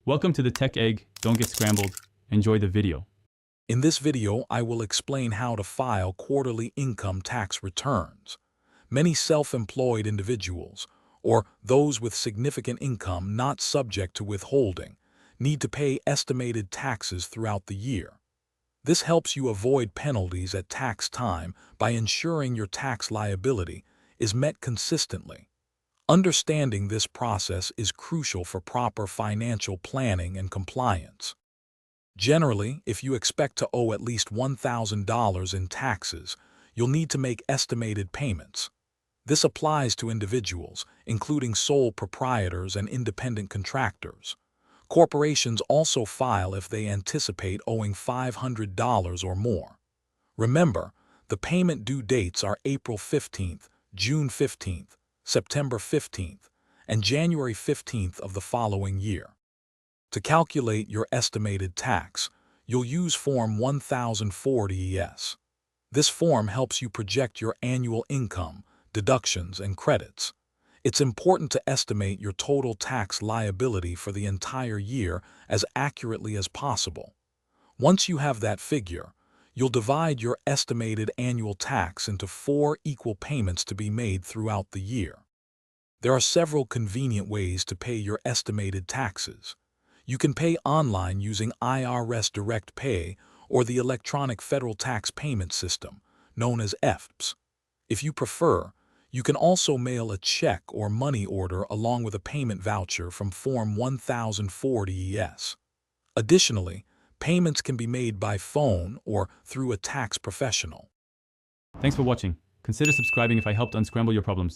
Welcome to the Tech Egg. Don't get scrambled. Enjoy the video. In this video, I will explain how to file quarterly income tax returns. Many self-employed individuals, or those with significant income not subject to withholding, need to pay estimated taxes throughout the year. This helps you avoid penalties at tax time by ensuring your tax liability is met consistently. Understanding this process is crucial for proper financial planning and compliance. Generally, if you expect to owe at least $1,000 in taxes, you'll need to make estimated payments. This applies to individuals, including sole proprietors and independent contractors. Corporations also file if they anticipate owing $500 or more. Remember, the payment due dates are April 15th, June 15th, September 15th, and January 15th of the following year. To calculate your estimated tax, you'll use Form 1040-ES. This form helps you project your annual income, deductions, and credits. It's important to estimate your total tax liability for the entire year as accurately as possible. Once you have that figure, you'll divide your estimated annual tax into 4 equal payments to be made throughout the year. There are several convenient ways to pay your estimated taxes. You can pay online using IRS Direct Pay or the Electronic Federal Tax Payment System, known as EFTPS. If you prefer, you can also mail a check or money order along with a payment voucher from Form 1040-ES. Additionally, payments can be made by phone or through a tax professional. Thanks for watching. Consider subscribing if I helped unscramble your problems.